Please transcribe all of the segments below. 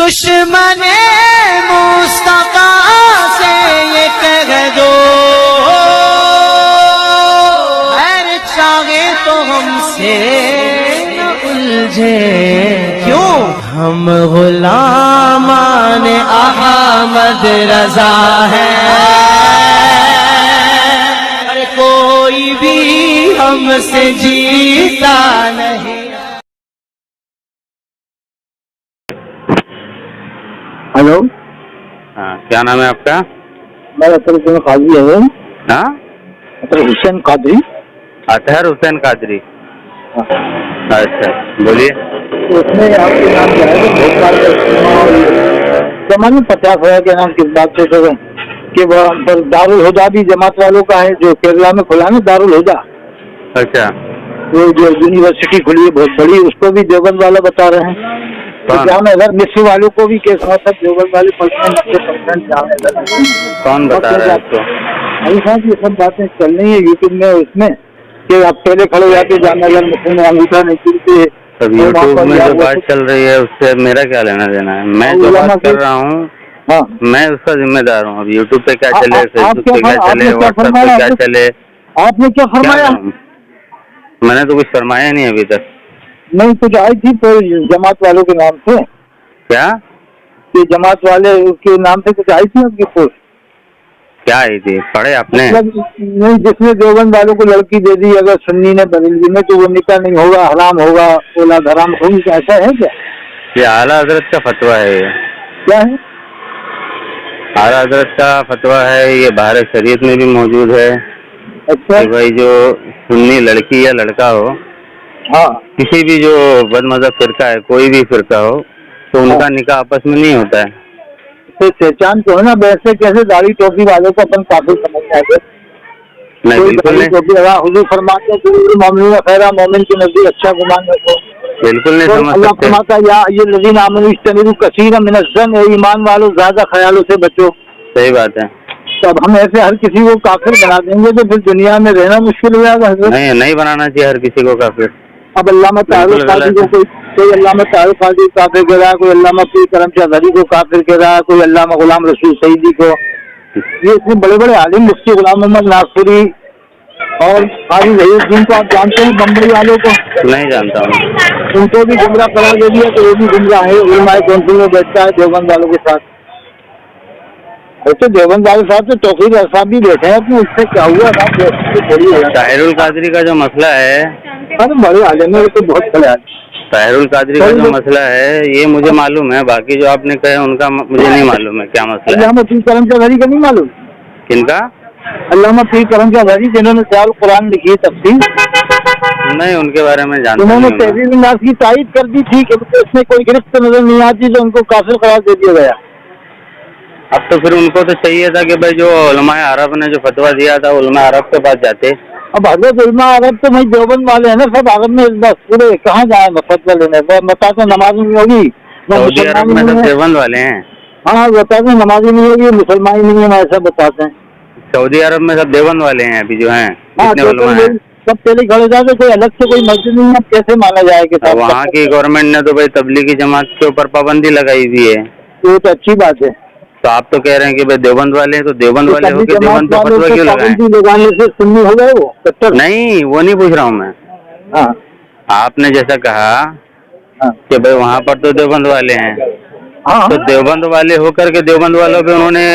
दुश्मने मुस्तफा से ये कह दो, खैर चाहे तो हमसे न उलझे, क्यों हम गुलामान अहमद रजा है, अरे कोई भी हमसे जीता नहीं। हेलो, हाँ, क्या नाम है आपका? मेरा हुसैन कादरी है। हाँ, हुसैन कादरी। अतहर हुसैन कादरी। हाँ। अच्छा, बोलिए। तो उसमें आपके नाम क्या है? बहुत सारे जमाने 50 हजार के नाम किस बात से करें कि वह दारुल हुदा भी जमात वालों का है, जो केरला में खुला ना दारुल हुदा। अच्छा, वो जो यूनिवर्सिटी खुली है बहुत बड़ी, उसको भी देवबंद वाला बता रहे हैं। तो जामनगर मिस्र वालों को भी केस हुआ था, देवबंद वाले परसेंट जामनगर। कौन बता रहा है आपको? अभी साहब ये सब बातें चल रही है यूट्यूब में, उसमें कि आप पहले खड़े जाके जामनगर मुस्लिम में अंगूठा नहीं चलते। अब यूट्यूब में जो बात चल रही है उससे मेरा क्या लेना देना है? मैं जो बात कर रहा हूँ, हाँ, मैं उसका जिम्मेदार हूँ। अब यूट्यूब पे क्या चले, फेसबुक पे क्या चले, व्हाट्सएप पे क्या चले, आपने क्या फरमाया? मैंने तो कुछ फरमाया नहीं अभी तक। नहीं, कुछ आई थी तो जमात वालों के नाम से। क्या? कि जमात वाले के नाम से कुछ आई थी आपकी पोस्ट? क्या आई थी? पढ़े आपने? नहीं, जिसने देवबंद वालों को लड़की दे दी, अगर सुन्नी ने बरेलवी में, तो वो निकाह नहीं होगा, हराम होगा, औलाद हराम होगी। ऐसा है क्या? ये आला हजरत का फतवा है। ये क्या है? आला हजरत का फतवा है, ये बाहर शरीयत में भी मौजूद है। अच्छा, कि भाई जो सुन्नी लड़की या लड़का हो, हाँ, किसी भी जो बदमज़हब फिरका है, कोई भी फिरका हो, तो उनका निकाह आपस में नहीं होता है। तो पहचान को है ना, वैसे कैसे दाढ़ी टोपी वालों को अपन काफिर समझते हैं? नहीं, बिल्कुल नहीं। हुजूर फरमाते हैं मोमिन खैरा, मोमिन के नजदीक अच्छा गुमान रखो। बिल्कुल नहीं समझ अल्लाह सकते। फरमाता है, या ये लज़ीना आमनू इज्तनिबू कसीरन मिनज़्ज़न, ईमान वालों ज्यादा ख्यालों से बचो। सही बात है। तो अब हम ऐसे हर किसी को काफिर बना देंगे तो फिर दुनिया में रहना मुश्किल हो जाएगा। नहीं बनाना चाहिए हर किसी को काफिर। अब अल्लामा तारुफ कादरी को कोई अल्लामा तारुफ कादरी काफिर कह रहा है, कोई अल्लामा पीर करम चौधरी को काफिर कह रहा है, कोई अल्लामा गुलाम रसूल सईदी को। ये इतने बड़े बड़े आलिम, मुफ्ती गुलाम मोहम्मद नासरी और काजी ज़हीरुद्दीन को आप जानते हैं, बम्बई वालों को? नहीं जानता हूँ। उनको भी गुमराह करार दे दिया, तो वो भी गुमराह है। उलमाए काउंसिल में बैठता है देवबंद वालों के साथ। तो देवबंद वाले साहब तो तौकीर साहब भी बैठे हैं, तो उससे क्या हुआ? ताहिरुल कादरी का जो मसला है, अरे बड़े आलिम है, तो बहुत बड़े आलिम। ताहिरुल कादरी का जो मसला है ये मुझे मालूम है, बाकी जो आपने कहे उनका मुझे नहीं मालूम है क्या मसला है। अल्लामा पीर करम चौधरी का नहीं मालूम? किनका? अल्लामा पीर करम चौधरी, जिन्होंने ख्याल कुरान लिखी है, तफसीर। नहीं, उनके बारे में जानता उन्होंने नहीं। तहरीर नास की तायीद कर दी थी कि इसमें कोई गिरफ्त नजर नहीं आती, तो उनको काफिर करार दे दिया गया। अब तो फिर उनको तो चाहिए था कि भाई जो उलमाए अरब ने जो फतवा दिया था, उलमाए अरब के पास जाते। अब हजरत उलमाए अरब तो भाई देवबंद वाले हैं ना, सब अरब में बस पूरे कहाँ जाए फतवा लेने? बताते नमाज नहीं होगी, सऊदी अरब में सब देवबंद वाले हैं। हाँ, बताते नमाजी नहीं होगी, मुसलमान नहीं है, ऐसा बताते हैं। सऊदी अरब में सब देवबंद वाले हैं अभी जो हैं। हाँ, सब पहले खड़े जाते, कोई अलग से कोई मस्जिद नहीं है, कैसे माना जाए कि वहाँ की गवर्नमेंट ने तो भाई तबलीगी जमात के ऊपर पाबंदी लगाई हुई है। वो तो अच्छी बात है। तो आप तो कह रहे हैं कि भाई देवबंद वाले हैं, तो देवबंद वाले हो के देवबंद पर फतवा क्यों लगाने से सुन्नी हो गए वो? नहीं, वो नहीं पूछ रहा हूँ मैं। हाँ, आपने जैसा कहा कि भाई वहाँ पर तो देवबंद वाले हैं, हाँ, तो देवबंद वाले होकर के देवबंद वालों पे उन्होंने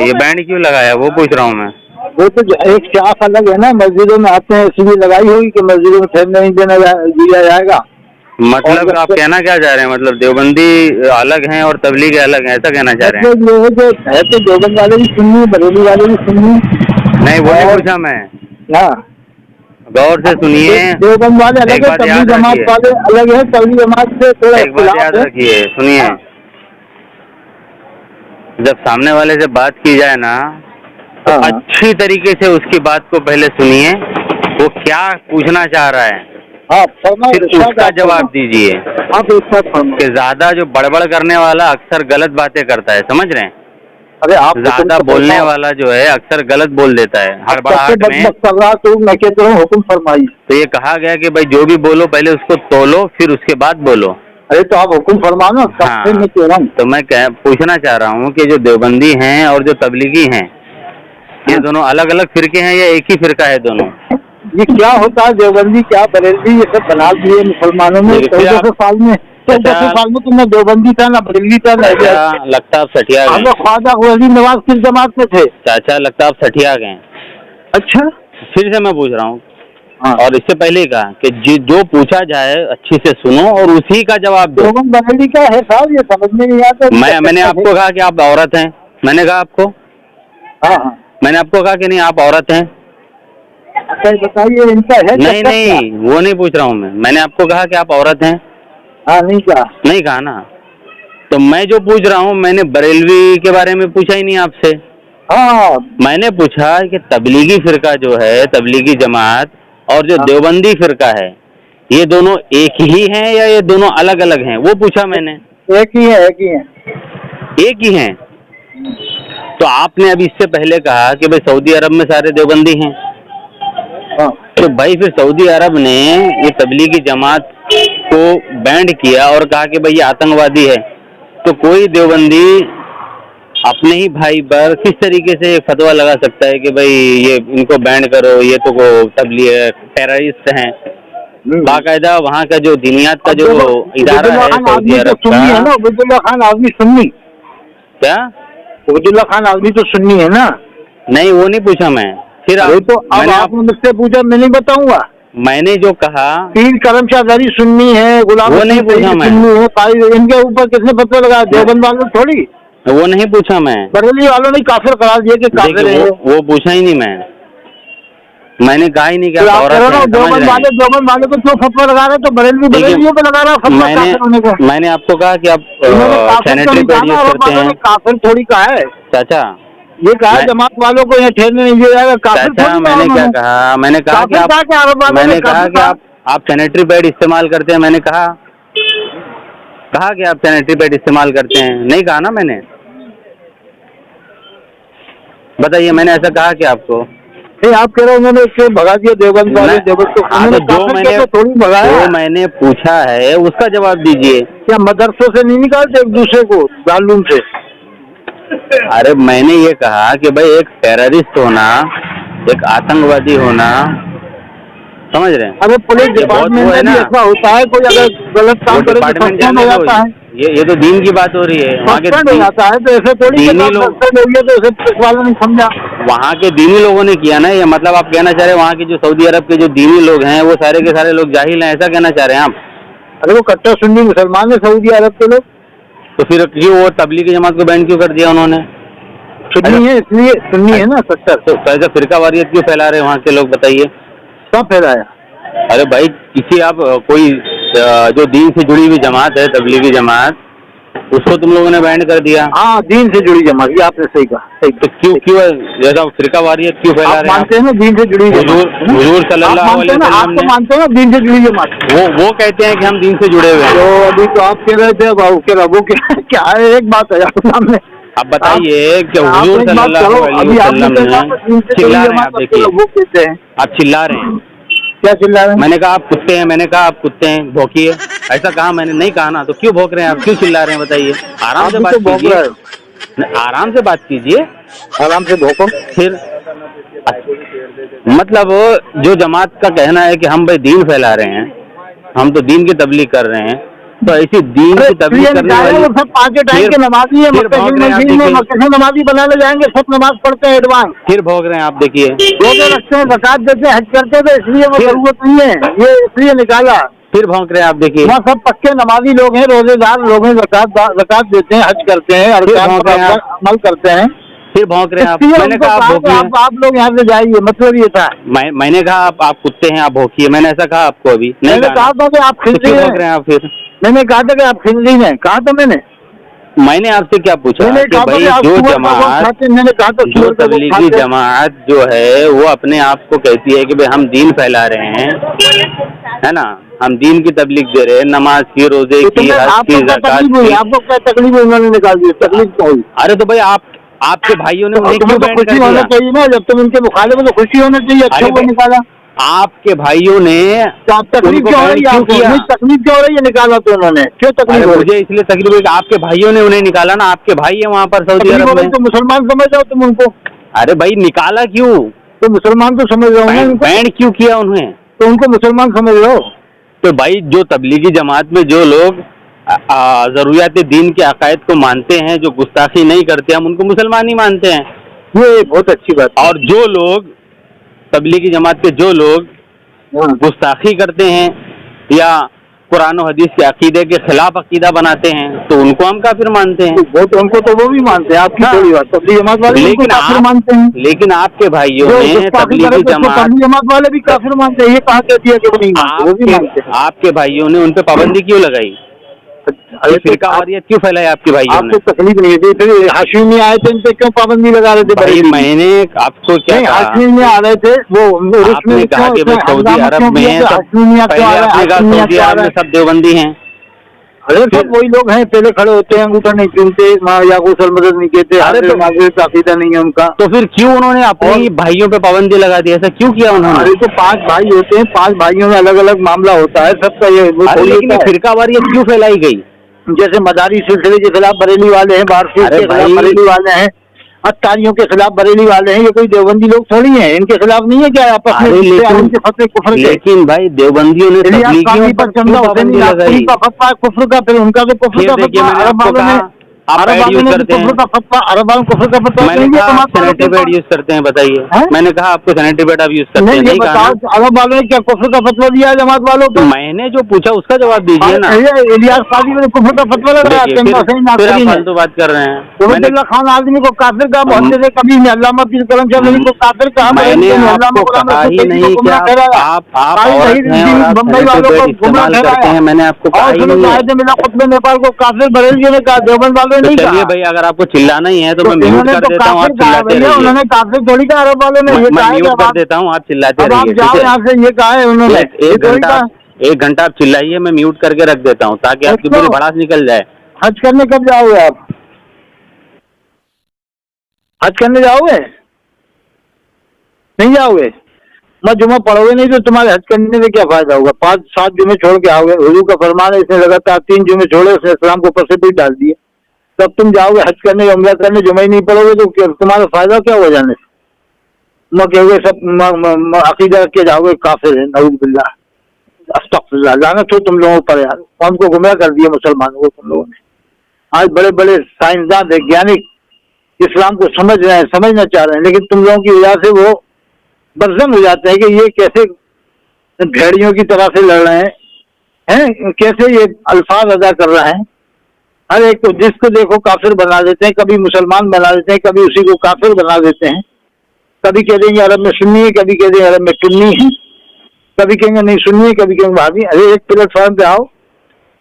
ये बैंड क्यों लगाया, वो पूछ रहा हूँ मैं। वो तो एक शाख अलग है ना, मस्जिदों में आते हैं इसलिए लगाई होगी कि मस्जिदों में ठहरने नहीं दिया जाएगा। मतलब आप कहना क्या चाह रहे हैं? मतलब देवबंदी अलग हैं और तबलीग अलग हैं, ऐसा कहना चाह रहे हैं? जो है तो देवबंद वाले भी सुन्नी, बरेली वाले भी सुन्नी। नहीं, वो नहीं पूछा मैं। हाँ, गौर से सुनिए। देवबंद वाले अलग है, तबलीग जमात वाले अलग है। तबलीग जमात से थोड़ा एक बात याद रखिए, सुनिए। जब सामने वाले से बात की जाए ना, तो अच्छी तरीके से उसकी बात को पहले सुनिए, वो क्या पूछना चाह रहा है, फिर उसका जवाब दीजिए। कि ज्यादा जो बड़बड़ करने वाला अक्सर गलत बातें करता है, समझ रहे हैं? अरे आप ज्यादा बोलने वाला जो है अक्सर गलत बोल देता है हड़बड़ाहट में। तो मैं कहता हूँ हुक्म फरमाइए। तो ये कहा गया कि भाई जो भी बोलो पहले उसको तोलो, फिर उसके बाद बोलो। अरे तो आप हुक्म फरमाओ ना, कब हाँ। से मैं कह रहा हूँ। तो मैं पूछना चाह रहा हूँ कि जो देवबंदी हैं और जो तबलीगी हैं, ये दोनों अलग अलग फिरके हैं या एक ही फिरका है दोनों? ये क्या होता है देवबंदी, क्या बरेलवी, ये सब बना दिए मुसलमानों में। देखिए, 1400 साल में, 1400 साल में तुमने देवबंदी था ना बरेलवी था ना। चाचा लगता है आप सठिया हम गए। लोग ख्वाजा वली नवाज किस जमात में थे? चाचा लगता है आप सठिया गए। अच्छा फिर से मैं पूछ रहा हूँ, हाँ। और इससे पहले ही कहा कि जो पूछा जाए अच्छी से सुनो और उसी का जवाब दो। देवबंद बरेलवी क्या है साहब, ये समझ में नहीं आता। मैंने आपको कहा कि आप औरत हैं, मैंने कहा आपको, हाँ हाँ, मैंने आपको कहा कि नहीं आप औरत हैं? अच्छा बताइए इनका है क्या? नहीं नहीं, वो नहीं पूछ रहा हूँ मैंने आपको कहा कि आप औरत हैं? हाँ नहीं क्या? नहीं कहा ना। तो मैं जो पूछ रहा हूँ, मैंने बरेलवी के बारे में पूछा ही नहीं आपसे। हाँ मैंने पूछा कि तबलीगी फिरका जो है, तबलीगी जमात और जो हाँ। देवबंदी फिरका है, ये दोनों एक ही हैं या ये दोनों अलग अलग हैं, वो पूछा मैंने। एक ही है, एक ही है। एक ही हैं। तो आपने अभी इससे पहले कहा कि भाई सऊदी अरब में सारे देवबंदी हैं। हाँ तो भाई फिर सऊदी अरब ने ये तबलीगी जमात को बैंड किया और कहा कि भाई ये आतंकवादी है। तो कोई देवबंदी अपने ही भाई पर किस तरीके से फतवा लगा सकता है कि भाई ये इनको बैंड करो, ये तो टेररिस्ट हैं? बाकायदा वहाँ का जो दीनियात का जो इदारा है सऊदी अरब का। है ना, उबैदुल्लाह खान आदमी सुन्नी। क्या? उबैदुल्लाह खान आदमी तो सुन्नी है ना? नहीं वो नहीं पूछा मैं। फिर तो अब आपने मुझसे पूछा, मैं नहीं बताऊंगा। मैंने जो कहा, पीर करम शाहजादी सुन्नी है, गुलाम वो नहीं पूछा मैं। सुन्नी है, इनके ऊपर किसने फतवा लगाया? देवबंद वालों ने थोड़ी, वो नहीं पूछा मैं। बरेली वालों ने काफिर करार दिया कि काफिर है। वो पूछा ही नहीं मैंने कहा ही नहीं कि आप औरत हैं। देवबंद वाले को क्यों फतवा लगा रहे? तो बरेलियों पे लगा रहा फतवा काफिर होने का। मैंने आपको कहा कि आप सैनिटरी पैड यूज करते हैं। काफिर थोड़ी कहा है चाचा, ये कहा जमात वालों को यहाँ ठहरने नहीं दिया जाएगा। काफिर चाचा मैंने क्या कहा? मैंने कहा कि आप सैनिटरी पैड इस्तेमाल करते हैं। मैंने कहा कि आप सैनिटरी पैड इस्तेमाल करते हैं, नहीं कहा ना मैंने? बताइए, मैंने ऐसा कहा कि आपको? नहीं, आप कह रहे हो उन्होंने इससे भगा दिया देवबंद वाले। देवबंद को थोड़ी भगाया। जो मैंने पूछा है उसका जवाब दीजिए। क्या मदरसों से नहीं निकालते एक दूसरे को, दारूम से? अरे मैंने ये कहा कि भाई एक टेररिस्ट होना, एक आतंकवादी होना, समझ रहे हैं? अरे पुलिस डिपार्टमेंट में भी ऐसा होता है, कोई अगर गलत काम करे तो सस्पेंड हो जाता है। ये तो दीन की बात हो रही है। वहाँ के हो जाता है, तो ऐसे थोड़ी दीनी लोग, तो ऐसे पुलिस वालों ने समझा। वहाँ के दीनी लोगों ने किया ना ये। मतलब आप कहना चाह रहे हैं वहाँ के जो सऊदी अरब के जो दीनी लोग हैं वो सारे के सारे लोग जाहिल हैं, ऐसा कहना चाह रहे हैं आप? अरे वो कट्टर सुन्नी मुसलमान है सऊदी अरब के लोग। तो फिर क्यों वो तबलीगी जमात को बैन क्यों कर दिया उन्होंने? सुन्नी है इसलिए, सुन्नी है ना कट्टर। तो ऐसा फिरका वारियत क्यों फैला रहे हैं वहाँ के लोग, बताइए? सब फैलाया। अरे भाई किसी आप कोई जो दीन से जुड़ी हुई जमात है, तबलीगी जमात, उसको तुम लोगों ने बैन कर दिया। हाँ, दीन से जुड़ी जमात, ये आपने सही कहा। तो क्यों जैसा फिरका वारियत क्यों फैला रहे हैं? मानते हैं ना दीन से जुड़ी जमात? हुजूर सल्लल्लाहु अलैहि वसल्लम ने मानते हैं ना दीन से जुड़ी जमात? वो कहते हैं कि हम दीन से जुड़े हुए हैं। तो अभी तो आप कह रहे थे बाबू के रबू क्या है, एक बात है आपके सामने। अब बताइए कि हुजूर सल्लल्लाहु अलैहि वसल्लम ने, चिल्ला रहे हैं आप, देखिए आप चिल्ला रहे हैं। क्या चिल्ला रहे हैं? मैंने कहा आप कुत्ते हैं, मैंने कहा आप कुत्ते हैं, भौंकिए। ऐसा कहा मैंने? नहीं कहा ना। तो क्यों भौंक रहे हैं आप, क्यों चिल्ला रहे हैं, बताइए? आराम से बात कीजिए, आराम से बात कीजिए, आराम से भौंको। फिर मतलब जो जमात का कहना है कि हम भाई दीन फैला रहे हैं, हम तो दीन की तबलीग कर रहे हैं, तो ऐसी दीन की तबलीग करने वाले वो सब 5 टाइम के नमाजी है, नमाजी बनाने जाएंगे, सब नमाज पढ़ते हैं एडवांस। फिर भोग रहे हैं आप, देखिए रोजे रखते हैं, ज़कात देते हैं, हज करते हैं, तो इसलिए वो जरूरत नहीं है, ये इसलिए निकाला। फिर भौंक रहे हैं आप, देखिए वहाँ सब पक्के नमाजी लोग हैं, रोजेदार लोग हैं, ज़कात देते हैं, हज करते हैं, अमल करते हैं। फिर भौंक रहे हैं आप। मैंने कहा आप लोग यहाँ से जाइए, मतलब ये था। मैंने कहा आप कुत्ते हैं, आप भौंकिए, मैंने ऐसा कहा आपको? अभी नहीं कहा था कि आप खिंजी भौंक रहे हैं आप। फिर मैंने कहा था कि आप खिंजी हैं, कहा था मैंने आपसे क्या पूछा कि भाई जो जमात, मैंने कहा था जो तबलीगी जमात जो है वो अपने आप को कहती है कि भाई हम दीन फैला रहे हैं, है ना, हम दीन की तबलीग दे रहे हैं, नमाज की, रोजे की, हज की, ज़कात की। आपको क्या तकलीफ हुई? उन्होंने निकाल दी, तकलीफ क्या हुई? अरे तो भाई आपके भाइयों ने उन्हें क्यों बैन कर खुशी होना दिया? चाहिए ना, जब तुम उनके मुखालिफ हो तो खुशी होना चाहिए। अच्छा वो निकाला, आपके भाइयों ने तो आप तकलीफ उनको क्यों हो रही है बैन क्यों आपको? किया? नहीं, तकलीफ क्यों हो रही है? निकाला तो उन्होंने, क्यों तकलीफ अरे हो रही मुझे इसलिए तकलीफ है कि आपके भाइयों ने उन्हें निकाला ना, आपके भाई है वहाँ पर सऊदी तकलीफ हो अरब रही? में। तो मुसलमान समझ जाओ तुम उनको, अरे भाई निकाला क्यों? तो मुसलमान तो समझ रहे हो ना उनको, बैंड क्यों किया उन्हें? तो उनको मुसलमान समझ रहे हो? तो भाई जो तबलीगी जमात में जो लोग जरूरियात दीन के अकायद को मानते हैं, जो गुस्ताखी नहीं करते, हम उनको मुसलमान ही मानते हैं। ये बहुत अच्छी बात है। और जो लोग तबलीगी जमात के जो लोग गुस्ताखी करते हैं या कुरान और हदीस के अकीदे के खिलाफ अकीदा बनाते हैं, तो उनको हम काफिर मानते हैं। वो तो उनको तो वो भी मानते हैं, आपकी हाँ। थोड़ी बात, तबलीगी जमात वाले उनको काफिर मानते हैं। लेकिन आपके भाइयों जो ने गुस्ताखी तबलीगी करे तो उसको जमात, तबलीगी जमात वाले भी काफिर मानते हैं, ये कहाँ कहती है कि वो नहीं मानते? वो भी मानते हैं। आपके भाइयों ने उन पे पाबंदी क्यों लगाई? अरे फिरकावारियत क्यों फैलाई आपके भाइयों ने? आपको तकलीफ नहीं थी, फिर हाशिमी में आए थे, इन पे क्यों पाबंदी लगा रहे थे? भाई मैंने आपको क्या नहीं, कहा? हाशिमी में आ रहे थे वो, आपने कहा कि भाई सऊदी अरब में हाशिमी पहले आपने कहा सऊदी अरब में सब देवबंदी हैं। अरे सब वही लोग हैं, पहले खड़े होते हैं, अंगूठा नहीं चूमते, या गुसल मदद नहीं कहते, अरे तो नाज़िर का अकीदा नहीं है उनका। तो फिर क्यों उन्होंने अपने भाइयों पे पाबंदी लगा दी? ऐसा क्यों किया उन्होंने? अरे तो 5 भाई होते हैं, 5 भाइयों में अलग अलग मामला होता है सबका, ये वो अरे थोड़ी लेकिन होता है। फिरकावारियत क्यों फैलाई गई? जैसे मदारी सिलसिले के खिलाफ बरेली वाले हैं, बारसी अरे के खिलाफ भाई, बरेली वाले हैं, अत्तारियों के खिलाफ बरेली वाले हैं, ये कोई देवबंदी लोग थोड़ी हैं, इनके खिलाफ नहीं है क्या आपस में? अरे उनके फतवे कुफ्र के। लेकिन भाई देवबंदियों ने इलियास तबलीगियों काजी पर पर क्यों चंदा हुसैनी पाबंदी लगाई? नागपुरी का फतवा है कुफ्र का, फिर उनका तो कुफ्र फिर का देखिए फतवा, मैंने अरब आपको वालों ने, कहा आप अरब पैड वालों यूज ने करते कुफ्र हैं। का फतवा, अरब वालों कुफ्र का फतवा मैंने देंगे कहा आप समाज वालों सैनिटरी के पैड पास? यूज करते हैं, बताइए। हैं? मैंने कहा आपको सैनिटरी पैड आप यूज करते नहीं, हैं, ये नहीं कहा बताओ ना? अरब वालों ने क्या कुफ्र का फतवा दिया है जमात वालों तो को? मैंने जो पूछा उसका जवाब दीजिए ना। ये इलियास काजी ने कुफ्र का फतवा लगाया, देखिए, चंदा हुसैनी फिर आप नागपुरी ने। फालतू बात कर रहे हैं। उबैदुल्लाह खान आदमी को काफिर कहा, मुहद्दिस कबीर ने अल्लामा पीर करम चौधरी को काफिर कहा, मैंने आपको कहा ही नहीं कि आप औरत हैं और आप बम्बई वालों को गुमराह इस्तेमाल करते हैं। मैंने आपको कहा और ही सुनो, नहीं है। कायदे मिला कुतुब नेपाल को काफिर, बरेलियों ने कहा, देवबंद वालों ने तो नहीं कहा। चलिए भाई, अगर आपको चिल्लाना ही है तो मैं म्यूट इन्होंने कर तो देता हूँ, आप काफिर कहा चिल्लाते भैया, रहिए। उन्होंने काफिर थोड़ी कहा, अरब वालों ने ये मैं कहा है म्यूट कि कर आप- देता हूँ, आप चिल्लाते अब आप रहिए, जाओ ठीक है? यहाँ से, ये कहा है उन्होंने, ये थोड़ी कहा। एक घंटा आप चिल्लाइए, मैं म्यूट करके रख देता हूँ ताकि आपकी पूरी भड़ास निकल जाए। हज करने कब जाओगे आप? हज करने जाओगे? नहीं जाओगे? मत जुमा पढ़ोगे नहीं तो तुम्हारे हज करने से क्या फायदा होगा? 5-7 जुमे छोड़ के आओगे, हुजूर का फरमान है, इसने लगातार 3 जुमे छोड़े, उसने इस्लाम को ऊपर से पीट डाल दिए। तब तुम जाओगे हज करने, उम्रा करने, जुमे ही नहीं पढ़ोगे तो तुम्हारा फायदा क्या हो जाने से? मैं कहोगे सब अकीदा के जाओगे काफिर है, नऊज़ बिल्लाह, अस्तगफिरुल्लाह, लानत हो तुम लोगों पर यार, कौन को गुमराह कर दिया मुसलमानों को तुम लोगों ने। आज बड़े बड़े साइंसदान वैज्ञानिक इस्लाम को समझ रहे हैं, समझना चाह रहे हैं, लेकिन तुम लोगों की वजह से वो बदजम हो जाते हैं कि ये कैसे भेड़ियों की तरह से लड़ रहे हैं, कैसे ये अल्फाज अदा कर रहे हैं। हर एक को जिसको देखो काफिर बना देते हैं, कभी मुसलमान बना देते हैं, कभी उसी को काफिर बना देते हैं। कभी कह देंगे अरब में सुन्नी है, कभी कह देंगे अरब में सुन्नी है, कभी कहेंगे नहीं सुन्नी है, कभी कहेंगे वहाबी। अरे एक प्लेटफॉर्म पे आओ,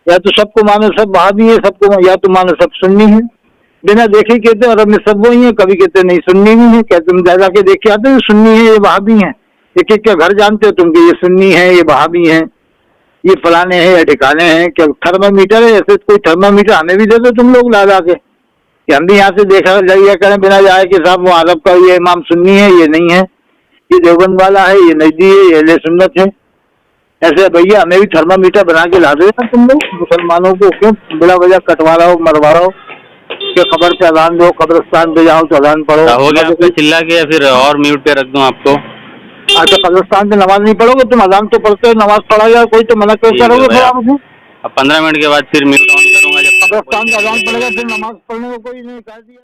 या तो सबको मानो सब वहाबी है, सबको या तो मानो सब सुन्नी है। बिना देखे कहते हैं अरब में सब वही है, कभी कहते नहीं सुन्नी भी है, कहते तुम ज्यादा के देख के आते हो सुन्नी है, ये वहाबी है। एक एक के घर जानते हो तुम कि ये सुन्नी है, ये वहाबी है, ये फलाने हैं या ठिकाने हैं। क्या थर्मामीटर है? ऐसे कोई थर्मामीटर हमें भी दे दो तुम लोग ला ला के, कि हम भी यहाँ से देखा जाइए करें बिना जाए कि साहब वो अरब का ये इमाम सुन्नी है, ये नहीं है, ये देवबंद वाला है, ये नजदी है, ये अहले सुन्नत है। ऐसे भैया हमें भी थर्मामीटर बना के ला दो ना तुम लोग। मुसलमानों को क्यों बिला वजह कटवा रहा हो, मरवा रहा हो? कि खबर पे अजान दो, कब्रिस्तान पे जाओ तो अजान पढ़ो। हो गया आपका चिल्ला के, फिर और म्यूट पे रख दूं आपको? अच्छा, कब्रिस्तान पे नमाज नहीं पढ़ोगे तुम? अजान तो पढ़ते हो, नमाज पढ़ा जाए कोई तो मना क्यों करोगे फिर आप मुझे? अब 15 मिनट के बाद फिर म्यूट ऑन करूंगा जब कब्रिस्तान पे अजान पड़ेगा, फिर नमाज पढ़ने को कोई नहीं कह दिया।